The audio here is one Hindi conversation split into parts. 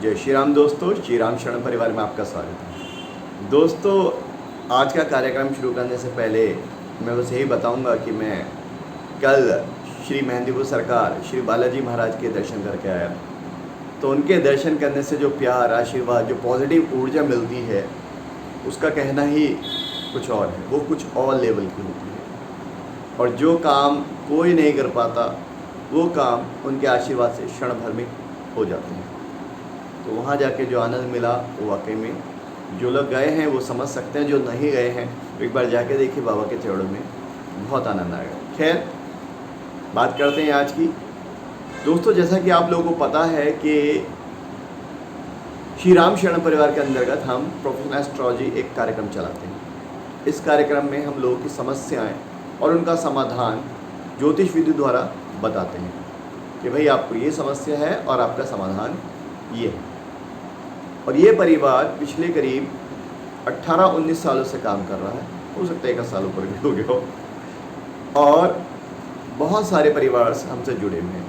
जय श्री राम दोस्तों, श्री राम शरण परिवार में आपका स्वागत है। दोस्तों, आज का कार्यक्रम शुरू करने से पहले मैं बस यही बताऊंगा कि मैं कल श्री मेहंदीपुर सरकार श्री बालाजी महाराज के दर्शन करके आया। तो उनके दर्शन करने से जो प्यार, आशीर्वाद, जो पॉजिटिव ऊर्जा मिलती है, उसका कहना ही कुछ और है। वो कुछ और लेवल की होती है और जो काम कोई नहीं कर पाता वो काम उनके आशीर्वाद से क्षण भर में हो जाते हैं। तो वहाँ जाके जो आनंद मिला वो वाकई में जो लोग गए हैं वो समझ सकते हैं, जो नहीं गए हैं तो एक बार जाके देखिए बाबा के चरणों में, बहुत आनंद आएगा। खैर, बात करते हैं आज की। दोस्तों, जैसा कि आप लोगों को पता है कि श्री राम शरण परिवार के अंतर्गत हम प्रोफेशनल एस्ट्रोलॉजी एक कार्यक्रम चलाते हैं। इस कार्यक्रम में हम लोगों की समस्याएं और उनका समाधान ज्योतिष विधि द्वारा बताते हैं कि भाई आपको ये समस्या है और आपका समाधान ये है। और ये परिवार पिछले करीब 18-19 सालों से काम कर रहा है, हो सकता है 1 साल ऊपर भी हो गया हो, और बहुत सारे परिवार हमसे जुड़े हुए हैं।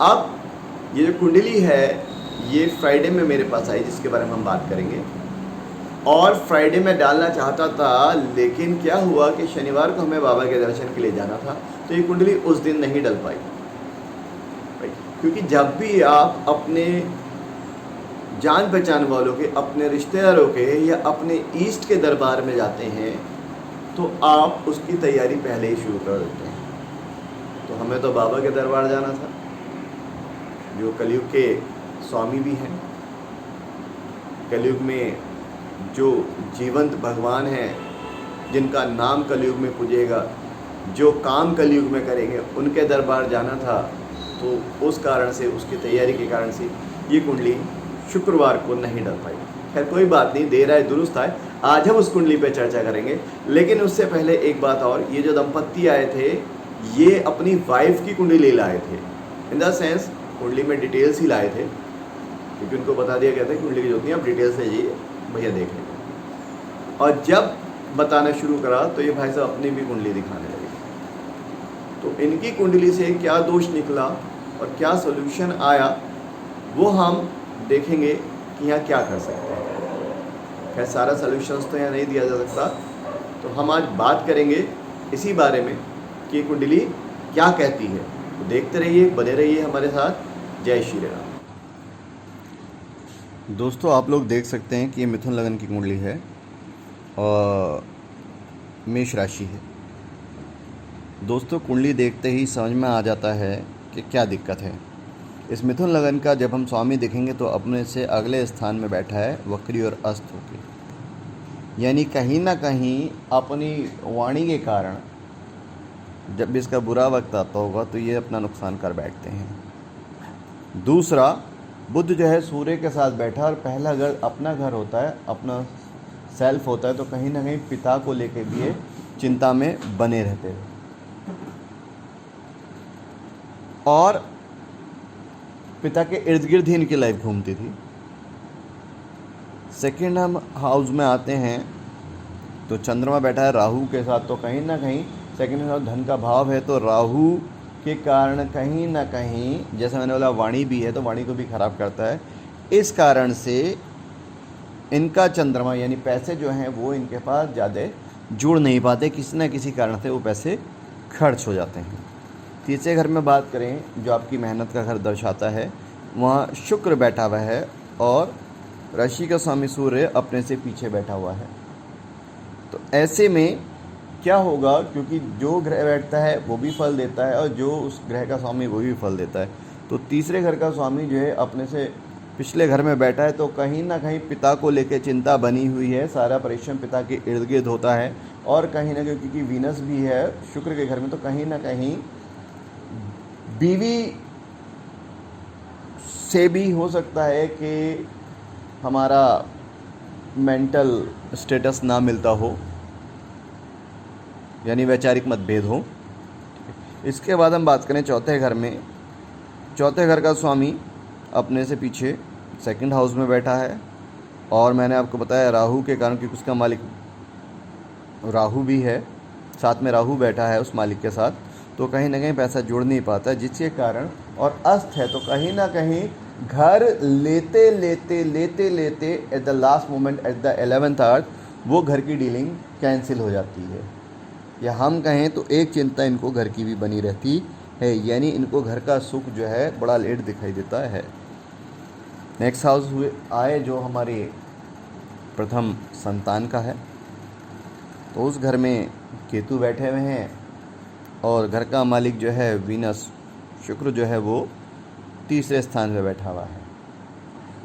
अब ये जो कुंडली है ये फ्राइडे में मेरे पास आई, जिसके बारे में हम बात करेंगे। और फ्राइडे में डालना चाहता था, लेकिन क्या हुआ कि शनिवार को हमें बाबा के दर्शन के लिए जाना था, तो ये कुंडली उस दिन नहीं डल पाई। क्योंकि जब भी आप अपने जान पहचान वालों के, अपने रिश्तेदारों के या अपने ईष्ट के दरबार में जाते हैं तो आप उसकी तैयारी पहले ही शुरू कर देते हैं। तो हमें तो बाबा के दरबार जाना था, जो कलयुग के स्वामी भी हैं। कलयुग में जो जीवंत भगवान हैं, जिनका नाम कलयुग में पूजेगा, जो काम कलयुग में करेंगे, उनके दरबार जाना था। तो उस कारण से, उसकी तैयारी के कारण से ये कुंडली शुक्रवार को नहीं डल पाई। खैर, कोई बात नहीं, देर आए दुरुस्त आए। आज हम उस कुंडली पे चर्चा करेंगे, लेकिन उससे पहले एक बात और। ये जो दंपत्ति आए थे ये अपनी वाइफ की कुंडली लाए थे, इन द सेंस कुंडली में डिटेल्स ही लाए थे, क्योंकि उनको बता दिया गया था कि कुंडली की जरूरत नहीं, आप डिटेल्स ले जाइए, भैया देख लेंगे। और जब बताना शुरू करा तो ये भाई साहब अपनी भी कुंडली दिखाने लगे। तो इनकी कुंडली से क्या दोष निकला और क्या सोल्यूशन आया वो हम देखेंगे कि यहाँ क्या कर सकते हैं। खैर, सारा सोल्यूशंस तो यहाँ नहीं दिया जा सकता, तो हम आज बात करेंगे इसी बारे में कि ये कुंडली क्या कहती है। तो देखते रहिए, बने रहिए हमारे साथ। जय श्री राम। दोस्तों, आप लोग देख सकते हैं कि ये मिथुन लगन की कुंडली है और मेष राशि है। दोस्तों, कुंडली देखते ही समझ में आ जाता है कि क्या दिक्कत है। इस मिथुन लगन का जब हम स्वामी देखेंगे तो अपने से अगले स्थान में बैठा है, वक्री और अस्त होकर, यानी कहीं ना कहीं अपनी वाणी के कारण जब भी इसका बुरा वक्त आता होगा तो ये अपना नुकसान कर बैठते हैं। दूसरा, बुध जो है सूर्य के साथ बैठा, और पहला घर अपना घर होता है, अपना सेल्फ होता है, तो कहीं ना कहीं पिता को लेकर भी ये चिंता में बने रहते हैं। और पिता के इर्द गिर्द ही इनकी लाइफ घूमती थी। सेकेंड हम हाउस में आते हैं तो चंद्रमा बैठा है राहु के साथ, तो कहीं ना कहीं सेकेंड हाउस धन का भाव है, तो राहु के कारण कहीं ना कहीं, जैसे मैंने बोला, वाणी भी है तो वाणी को भी खराब करता है। इस कारण से इनका चंद्रमा यानी पैसे जो हैं वो इनके पास ज़्यादा जुड़ नहीं पाते, किसी न किसी कारण से वो पैसे खर्च हो जाते हैं। तीसरे घर में बात करें, जो आपकी मेहनत का घर दर्शाता है, वहाँ शुक्र बैठा हुआ है और राशि का स्वामी सूर्य अपने से पीछे बैठा हुआ है। तो ऐसे में क्या होगा, क्योंकि जो ग्रह बैठता है वो भी फल देता है और जो उस ग्रह का स्वामी वो भी फल देता है। तो तीसरे घर का स्वामी जो है अपने से पिछले घर में बैठा है, तो कहीं ना कहीं पिता को लेकर चिंता बनी हुई है, सारा परिश्रम पिता के इर्द गिर्द होता है। और कहीं ना कहीं क्योंकि वीनस भी है शुक्र के घर में, तो कहीं ना कहीं बीवी से भी हो सकता है कि हमारा मेंटल स्टेटस ना मिलता हो, यानी वैचारिक मतभेद हो। इसके बाद हम बात करें चौथे घर में। चौथे घर का स्वामी अपने से पीछे सेकंड हाउस में बैठा है, और मैंने आपको बताया राहु के कारण, क्योंकि उसका मालिक राहु भी है, साथ में राहु बैठा है उस मालिक के साथ, तो कहीं ना कहीं पैसा जुड़ नहीं पाता, जिसके कारण, और अस्त है तो कहीं ना कहीं घर लेते लेते लेते लेते at the last moment, at the 11th hour, वो घर की डीलिंग कैंसिल हो जाती है। या हम कहें तो एक चिंता इनको घर की भी बनी रहती है, यानी इनको घर का सुख जो है बड़ा लेट दिखाई देता है। नेक्स्ट हाउस हुए आए जो हमारे प्रथम संतान का है, तो उस घर में केतु बैठे हुए हैं और घर का मालिक जो है वीनस, शुक्र जो है वो तीसरे स्थान पे बैठा हुआ है।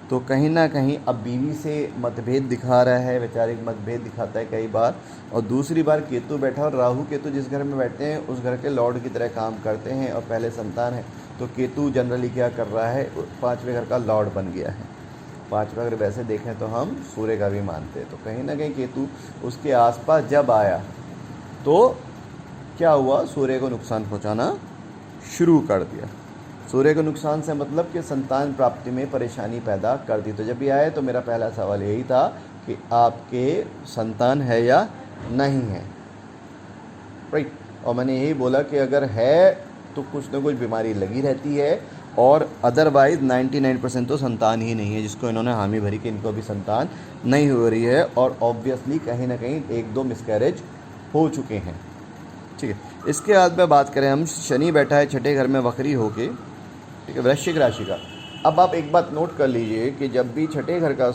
तो कहीं ना कहीं अब बीवी से मतभेद दिखा रहा है, वैचारिक मतभेद दिखाता है कई बार। और दूसरी बार केतु बैठा, और राहु केतु जिस घर में बैठते हैं उस घर के लॉर्ड की तरह काम करते हैं और पहले संतान है। तो केतु जनरली क्या कर रहा है, 5वें घर का लॉर्ड बन गया है। 5वां घर वैसे देखें तो हम सूर्य का भी मानते हैं। तो कहीं ना कहीं केतु उसके आसपास जब आया तो क्या हुआ, सूर्य को नुकसान पहुंचाना शुरू कर दिया। सूर्य को नुकसान से मतलब कि संतान प्राप्ति में परेशानी पैदा कर दी। तो जब भी आए तो मेरा पहला सवाल यही था कि आपके संतान है या नहीं है, राइट। और मैंने यही बोला कि अगर है तो कुछ ना कुछ बीमारी लगी रहती है, और अदरवाइज़ 99% तो संतान ही नहीं है, जिसको इन्होंने हामी भरी कि इनको भी संतान नहीं हो रही है। और ऑब्वियसली कहीं ना कहीं 1-2 मिसकैरेज हो चुके हैं, ठीक है। इसके बाद में बात करें हम, शनि बैठा है छठे घर में वक्री होके, ठीक है, वृश्चिक राशि का। अब आप एक बात नोट कर लीजिए कि जब भी छठे घर का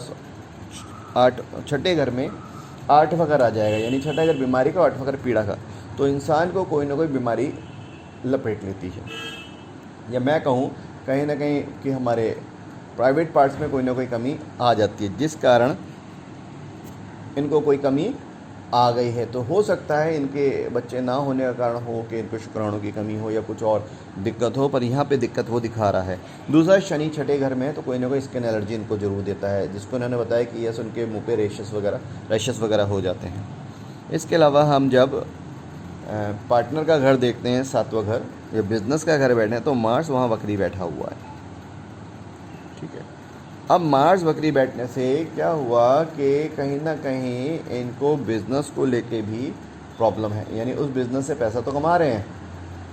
छठे घर में 8वां घर आ जाएगा, यानी छठा घर बीमारी का, 8वां घर पीड़ा का, तो इंसान को कोई ना कोई बीमारी लपेट लेती है। या मैं कहूँ कहीं ना कहीं कि हमारे प्राइवेट पार्ट्स में कोई ना कोई कमी आ जाती है, जिस कारण इनको कोई कमी आ गई है। तो हो सकता है इनके बच्चे ना होने का कारण हो कि इनको शुक्राणु की कमी हो या कुछ और दिक्कत हो, पर यहाँ पे दिक्कत वो दिखा रहा है। दूसरा, शनि छठे घर में है तो कोई ना कोई स्किन एलर्जी इनको जरूर देता है, जिसको इन्होंने बताया कि यस उनके मुँह पे रैशेस वगैरह हो जाते हैं। इसके अलावा हम जब पार्टनर का घर देखते हैं, 7वां घर या बिजनेस का घर बैठे हैं, तो मार्स वहाँ वक्री बैठा हुआ है, ठीक है। अब मार्स वक्री बैठने से क्या हुआ कि कहीं ना कहीं इनको बिज़नेस को लेके भी प्रॉब्लम है, यानी उस बिज़नेस से पैसा तो कमा रहे हैं,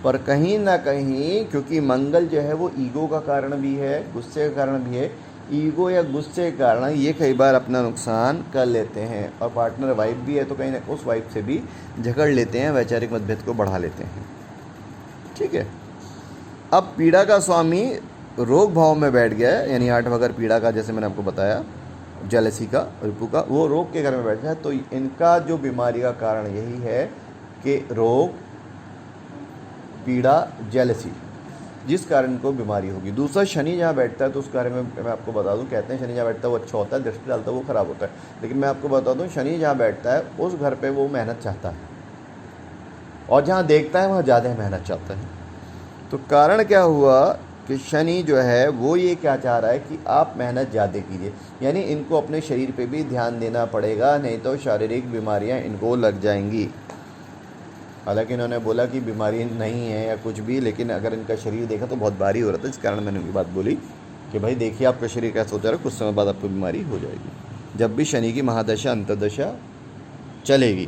पर कहीं ना कहीं क्योंकि मंगल जो है वो ईगो का कारण भी है, गुस्से का कारण भी है। ईगो या गुस्से के कारण ये कई बार अपना नुकसान कर लेते हैं, और पार्टनर वाइफ भी है तो कहीं ना उस वाइफ से भी झगड़ लेते हैं, वैचारिक मतभेद को बढ़ा लेते हैं, ठीक है। अब पीड़ा का स्वामी रोग भाव में बैठ गया है, यानी 8वां घर पीड़ा का, जैसे मैंने आपको बताया, जेलसी का, रिपु का, वो रोग के घर में बैठ गया है। तो इनका जो बीमारी का कारण यही है कि रोग, पीड़ा, जेलसी, जिस कारण इनको बीमारी होगी। दूसरा, शनि जहाँ बैठता है तो उस घर में मैं आपको बता दूं, कहते हैं शनि जहाँ बैठता है वो अच्छा होता है, दृष्टि डालता है वो ख़राब होता है, लेकिन मैं आपको बता दूं शनि जहाँ बैठता है उस घर पे वो मेहनत चाहता है, और जहाँ देखता है वहाँ ज़्यादा मेहनत चाहता है। तो कारण क्या हुआ कि शनि जो है वो ये क्या चाह रहा है कि आप मेहनत ज़्यादा कीजिए, यानी इनको अपने शरीर पे भी ध्यान देना पड़ेगा, नहीं तो शारीरिक बीमारियां इनको लग जाएंगी। हालांकि इन्होंने बोला कि बीमारी नहीं है या कुछ भी, लेकिन अगर इनका शरीर देखा तो बहुत भारी हो रहा था, इस कारण मैंने ये बात बोली कि भाई देखिए आपका शरीर कैसा होता है, कुछ समय बाद आपको बीमारी हो जाएगी जब भी शनि की महादशा अंतर्दशा चलेगी।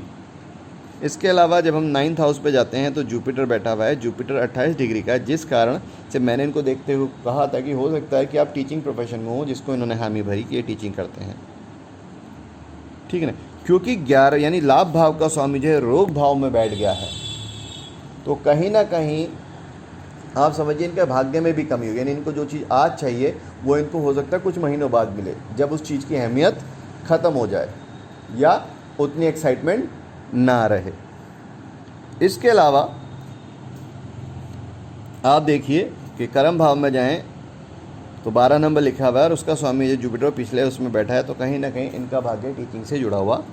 इसके अलावा जब हम 9th हाउस पे जाते हैं तो जुपिटर बैठा हुआ है, जुपिटर 28 डिग्री का है, जिस कारण से मैंने इनको देखते हुए कहा था कि हो सकता है कि आप टीचिंग प्रोफेशन में हो, जिसको इन्होंने हामी भरी कि ये टीचिंग करते हैं, ठीक है ना। क्योंकि 11 यानी लाभ भाव का स्वामी जो है रोग भाव में बैठ गया है, तो कहीं ना कहीं आप समझिए इनके भाग्य में भी कमी होगी, यानी इनको जो चीज़ आज चाहिए वो इनको हो सकता है कुछ महीनों बाद मिले, जब उस चीज़ की अहमियत ख़त्म हो जाए या उतनी एक्साइटमेंट ना रहे। इसके अलावा आप देखिए कि कर्म भाव में जाएं तो 12 नंबर लिखा हुआ है और उसका स्वामी जो जुपिटर पिछले उसमें बैठा है, तो कहीं ना कहीं इनका भाग्य टीचिंग से जुड़ा हुआ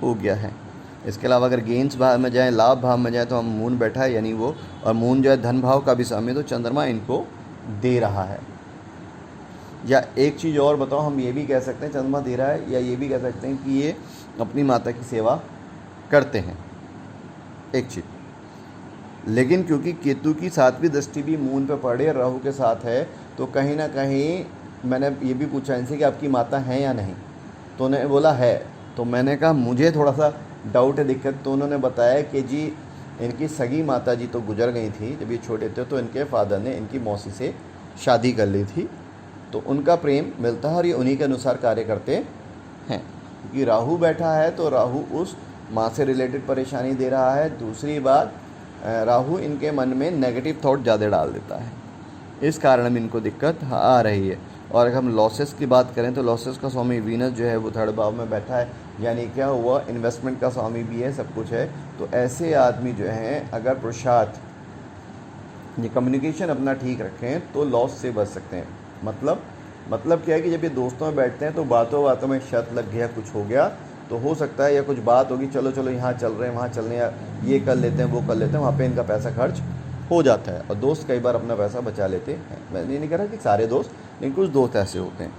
हो गया है। इसके अलावा अगर गेंस भाव में जाएं, लाभ भाव में जाएं, तो हम मून बैठा है, यानी वो, और मून जो है धन भाव का भी स्वामी, तो चंद्रमा इनको दे रहा है। या एक चीज़ और बताओ, हम ये भी कह सकते हैं चंद्रमा दे रहा है, या ये भी कह सकते हैं कि ये अपनी माता की सेवा करते हैं, एक चीज़। लेकिन क्योंकि केतु की 7वीं दृष्टि भी मून पे पड़ रही है, राहु के साथ है, तो कहीं ना कहीं मैंने ये भी पूछा इनसे कि आपकी माता है या नहीं, तो उन्होंने बोला है। तो मैंने कहा मुझे थोड़ा सा डाउट है, दिक्कत, तो उन्होंने बताया कि जी इनकी सगी माता जी तो गुजर गई थी जब ये छोटे थे, तो इनके फादर ने इनकी मौसी से शादी कर ली थी, तो उनका प्रेम मिलता है और ये उन्हीं के अनुसार कार्य करते हैं। क्योंकि राहु बैठा है तो राहु उस माँ से रिलेटेड परेशानी दे रहा है। दूसरी बात, राहु इनके मन में नेगेटिव थॉट ज़्यादा डाल देता है, इस कारण इनको दिक्कत आ रही है। और अगर हम लॉसेस की बात करें तो लॉसेस का स्वामी वीनस जो है वो 3rd भाव में बैठा है, यानी क्या हुआ, इन्वेस्टमेंट का स्वामी भी है, सब कुछ है। तो ऐसे आदमी जो हैं अगर पुरुषार्थ ये कम्युनिकेशन अपना ठीक रखें तो लॉस से बच सकते हैं। मतलब क्या है कि जब ये दोस्तों में बैठते हैं तो बातों बातों में शर्त लग गया, कुछ हो गया तो हो सकता है या कुछ बात होगी, चलो यहाँ चल रहे हैं, वहाँ चल रहे हैं, ये कर लेते हैं, वो कर लेते हैं, वहाँ पे इनका पैसा खर्च हो जाता है। और दोस्त कई बार अपना पैसा बचा लेते हैं। मैं ये नहीं कह रहा कि सारे दोस्त, लेकिन कुछ दोस्त ऐसे होते हैं।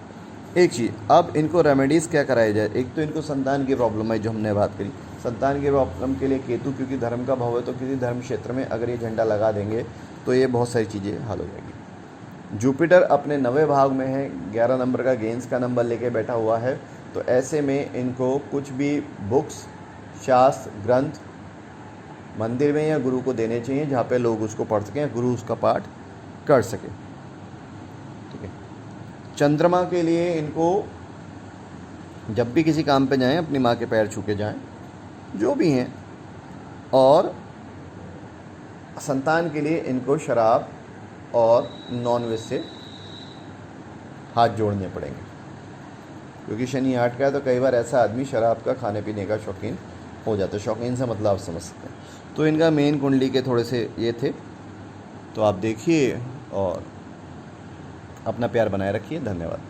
एक चीज़, अब इनको रेमेडीज़ क्या कराया जाए। एक तो इनको संतान की प्रॉब्लम है, जो हमने बात करी। संतान की प्रॉब्लम के लिए केतु, क्योंकि धर्म का भाव है, तो किसी धर्म क्षेत्र में अगर ये झंडा लगा देंगे तो ये बहुत सारी चीज़ें हल हो जाएगी। जुपिटर अपने 9वें भाव में है, 11 नंबर का गेंस का नंबर लेके बैठा हुआ है। तो ऐसे में इनको कुछ भी बुक्स, शास्त्र, ग्रंथ मंदिर में या गुरु को देने चाहिए, जहाँ पे लोग उसको पढ़ सकें, गुरु उसका पाठ कर सके। ठीक है। चंद्रमा के लिए इनको जब भी किसी काम पे जाएं अपनी माँ के पैर छू के जाएं, जो भी हैं। और संतान के लिए इनको शराब और नॉनवेज से हाथ जोड़ने पड़ेंगे, क्योंकि शनि 8 का है। तो कई बार ऐसा आदमी शराब का खाने पीने का शौकीन हो जाता है। शौकीन से मतलब आप समझ सकते हैं। तो इनका मेन कुंडली के थोड़े से ये थे, तो आप देखिए और अपना प्यार बनाए रखिए। धन्यवाद।